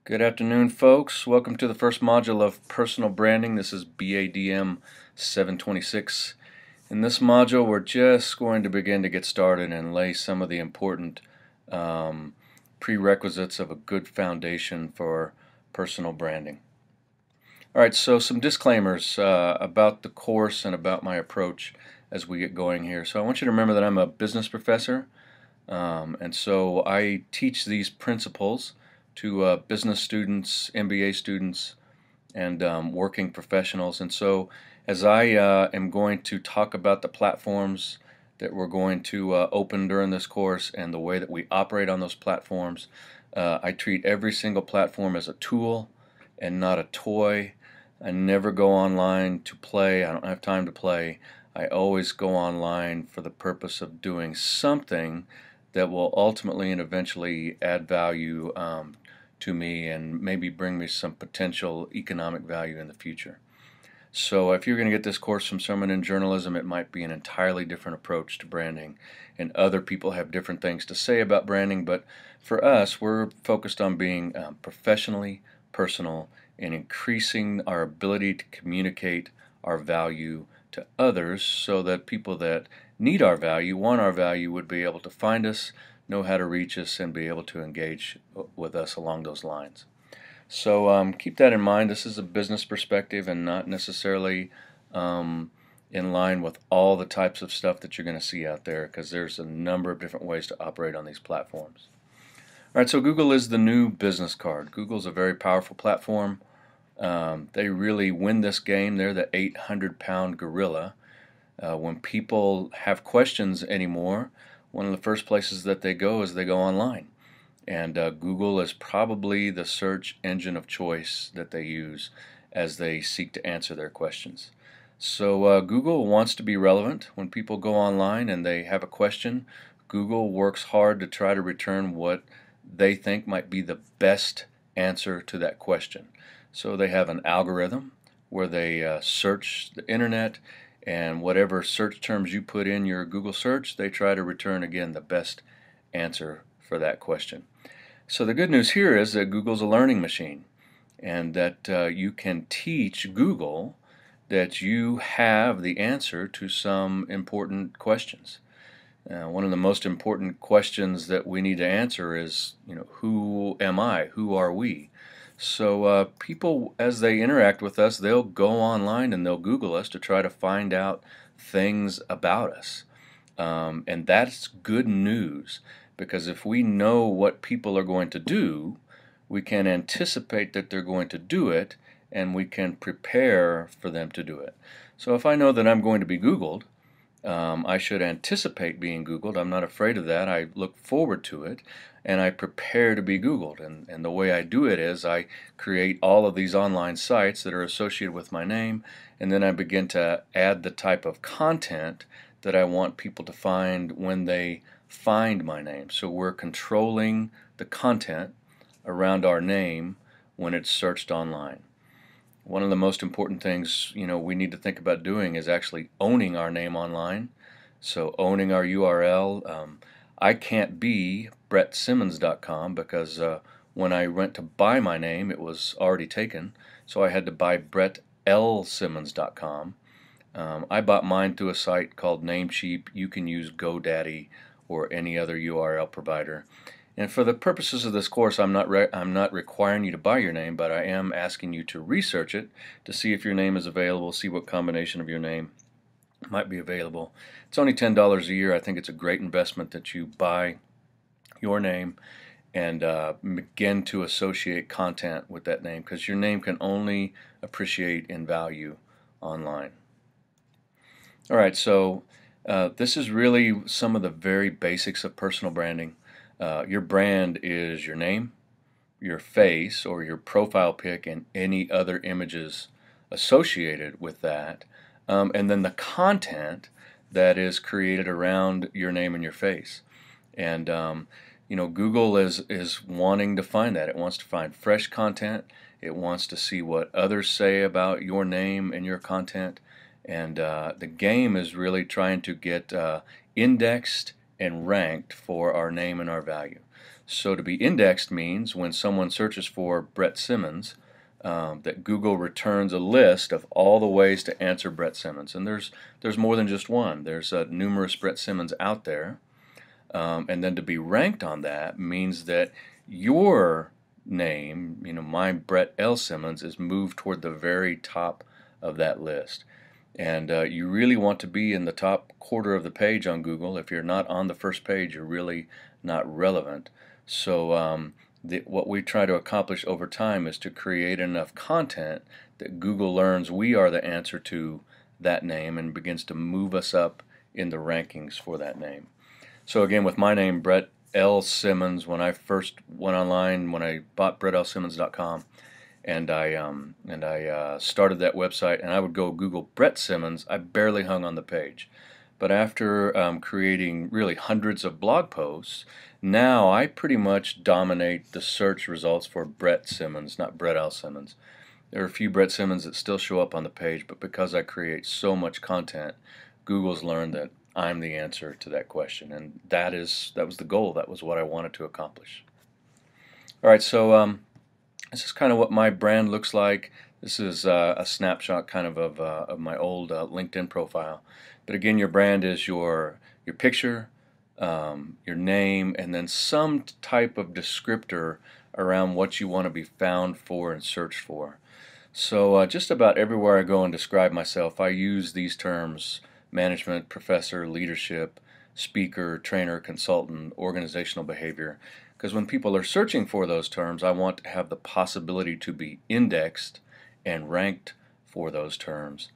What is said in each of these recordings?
Good afternoon, folks. Welcome to the first module of personal branding. This is BADM 726. In this module, we're just going to begin to get started and lay some of the important prerequisites of a good foundation for personal branding. Alright, so some disclaimers about the course and about my approach as we get going here. So I want you to remember that I'm a business professor, and so I teach these principles to business students, MBA students, and working professionals. And so as I am going to talk about the platforms that we're going to open during this course and the way that we operate on those platforms, I treat every single platform as a tool and not a toy. I never go online to play. I don't have time to play. I always go online for the purpose of doing something that will ultimately and eventually add value to me and maybe bring me some potential economic value in the future. So if you're going to get this course from someone in journalism, it might be an entirely different approach to branding, and other people have different things to say about branding, but for us, we're focused on being professionally personal and increasing our ability to communicate our value to others so that people that need our value, want our value, would be able to find us, know how to reach us, and be able to engage with us along those lines. So keep that in mind. This is a business perspective and not necessarily in line with all the types of stuff that you're going to see out there, because there's a number of different ways to operate on these platforms. All right, so Google is the new business card. Google's a very powerful platform. They really win this game. They're the 800-pound gorilla. When people have questions anymore, one of the first places that they go is they go online. And Google is probably the search engine of choice that they use as they seek to answer their questions. So Google wants to be relevant. When people go online and they have a question, Google works hard to try to return what they think might be the best answer to that question. So they have an algorithm where they search the internet, and whatever search terms you put in your Google search, they try to return again the best answer for that question. So the good news here is that Google's a learning machine, and that you can teach Google that you have the answer to some important questions. One of the most important questions that we need to answer is, who am I? Who are we? So people, as they interact with us, they'll go online and they'll Google us to try to find out things about us. And that's good news, because if we know what people are going to do, we can anticipate that they're going to do it, and we can prepare for them to do it. So if I know that I'm going to be Googled, I should anticipate being Googled. I'm not afraid of that. I look forward to it, and I prepare to be Googled. And the way I do it is I create all of these online sites that are associated with my name, and then I begin to add the type of content that I want people to find when they find my name. So we're controlling the content around our name when it's searched online. One of the most important things we need to think about doing is actually owning our name online. So owning our URL. I can't be BrettSimmons.com because when I went to buy my name, it was already taken. So I had to buy BrettLSimmons.com. I bought mine through a site called Namecheap. You can use GoDaddy or any other URL provider. And for the purposes of this course, I'm not requiring you to buy your name, but I am asking you to research it to see if your name is available, see what combination of your name might be available. It's only $10 a year. I think it's a great investment that you buy your name and begin to associate content with that name, because your name can only appreciate in value online. All right, so this is really some of the very basics of personal branding. Your brand is your name, your face, or your profile pic, and any other images associated with that, and then the content that is created around your name and your face. And Google is wanting to find that. It wants to find fresh content. It wants to see what others say about your name and your content. And the game is really trying to get indexed and ranked for our name and our value. So to be indexed means when someone searches for Brett Simmons, that Google returns a list of all the ways to answer Brett Simmons. And there's more than just one. There's numerous Brett Simmons out there. And then to be ranked on that means that your name, my Brett L. Simmons, is moved toward the very top of that list. And you really want to be in the top quarter of the page on Google. If you're not on the first page, you're really not relevant. So what we try to accomplish over time is to create enough content that Google learns we are the answer to that name and begins to move us up in the rankings for that name. So again, with my name, Brett L. Simmons, when I first went online, when I bought BrettLSimmons.com, and I started that website, and I would go Google Brett Simmons, I barely hung on the page. But after creating really hundreds of blog posts, now I pretty much dominate the search results for Brett Simmons, not Brett L. Simmons. There are a few Brett Simmons that still show up on the page, but because I create so much content, Google's learned that I'm the answer to that question, and that was the goal. That was what I wanted to accomplish. All right, so this is kind of what my brand looks like. This is a snapshot kind of my old LinkedIn profile. But again, your brand is your picture, your name, and then some type of descriptor around what you want to be found for and searched for. So just about everywhere I go and describe myself, I use these terms: management, professor, leadership, speaker, trainer, consultant, organizational behavior. Because when people are searching for those terms, I want to have the possibility to be indexed and ranked for those terms.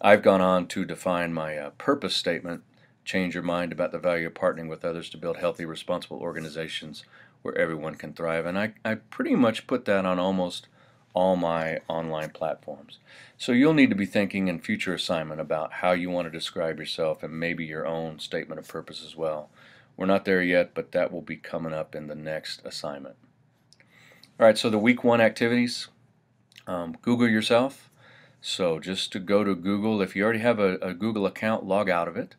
I've gone on to define my purpose statement: change your mind about the value of partnering with others to build healthy, responsible organizations where everyone can thrive. And I pretty much put that on almost all my online platforms. So you'll need to be thinking in future assignment about how you want to describe yourself and maybe your own statement of purpose as well. We're not there yet, but that will be coming up in the next assignment. All right, so the week 1 activities: Google yourself. So just to go to Google, if you already have a Google account, log out of it,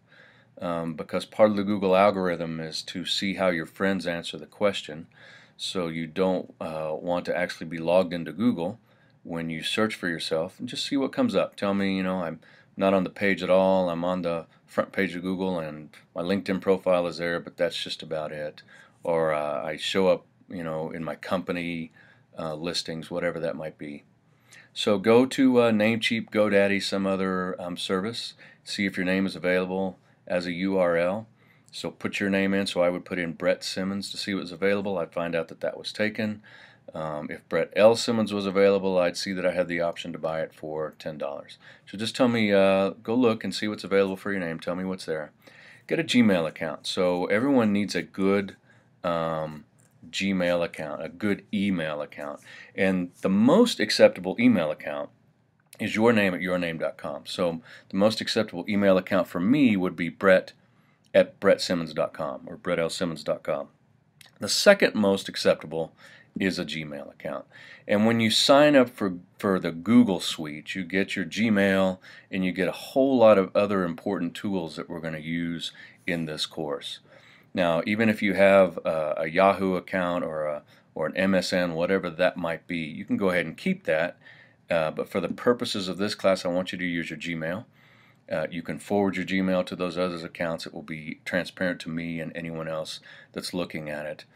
because part of the Google algorithm is to see how your friends answer the question. So you don't want to actually be logged into Google when you search for yourself, and just see what comes up. Tell me, I'm not on the page at all. I'm on the front page of Google and my LinkedIn profile is there, but that's just about it. Or I show up, in my company listings, whatever that might be. So go to Namecheap, GoDaddy, some other service. See if your name is available as a URL. So put your name in. So I would put in Brett Simmons to see what was available. I'd find out that that was taken. If Brett L. Simmons was available, I'd see that I had the option to buy it for $10. So just tell me, go look and see what's available for your name. Tell me what's there. Get a Gmail account. So everyone needs a good Gmail account, a good email account. And the most acceptable email account is yourname@yourname.com. So the most acceptable email account for me would be Brett@BrettSimmons.com or BrettLSimmons.com. The second most acceptable is a Gmail account. And when you sign up for the Google suite, you get your Gmail and you get a whole lot of other important tools that we're going to use in this course. Now, even if you have a Yahoo account or an MSN, whatever that might be, you can go ahead and keep that. But for the purposes of this class, I want you to use your Gmail. You can forward your Gmail to those other accounts. It will be transparent to me and anyone else that's looking at it.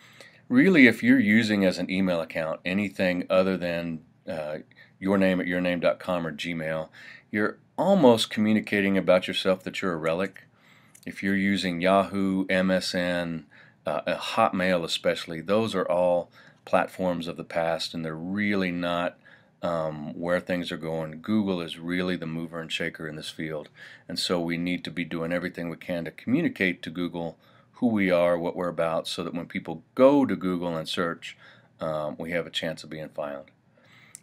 Really, if you're using as an email account anything other than yourname@yourname.com or Gmail, you're almost communicating about yourself that you're a relic. If you're using Yahoo, MSN, Hotmail especially, those are all platforms of the past, and they're really not where things are going. Google is really the mover and shaker in this field, and so we need to be doing everything we can to communicate to Google who we are, what we're about, so that when people go to Google and search, we have a chance of being found.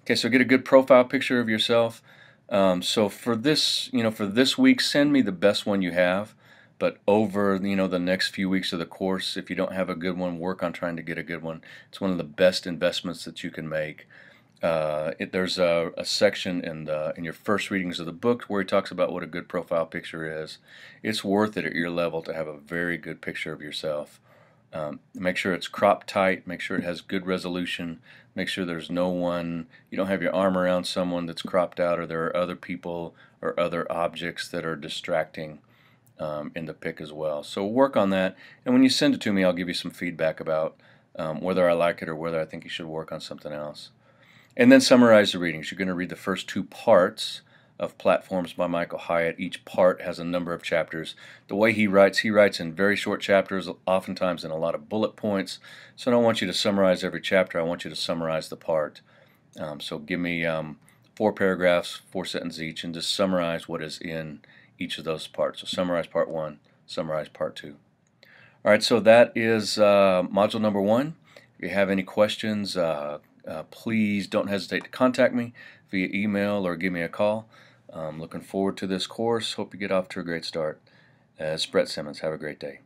Okay, so get a good profile picture of yourself. So for this, for this week, send me the best one you have. But over, the next few weeks of the course, if you don't have a good one, work on trying to get a good one. It's one of the best investments that you can make. There's a section in your first readings of the book where he talks about what a good profile picture is. It's worth it at your level to have a very good picture of yourself. Make sure it's cropped tight, make sure it has good resolution, make sure there's no one, you don't have your arm around someone that's cropped out, or there are other people or other objects that are distracting in the pic as well. So work on that, and when you send it to me, I'll give you some feedback about whether I like it or whether I think you should work on something else. And then summarize the readings. You're going to read the first 2 parts of Platforms by Michael Hyatt. Each part has a number of chapters. The way he writes in very short chapters, oftentimes in a lot of bullet points. So I don't want you to summarize every chapter. I want you to summarize the part. So give me 4 paragraphs, 4 sentences each, and just summarize what is in each of those parts. So summarize part 1, summarize part 2. All right, so that is module number 1. If you have any questions, please don't hesitate to contact me via email or give me a call. Looking forward to this course. Hope you get off to a great start. As Brett Simmons, have a great day.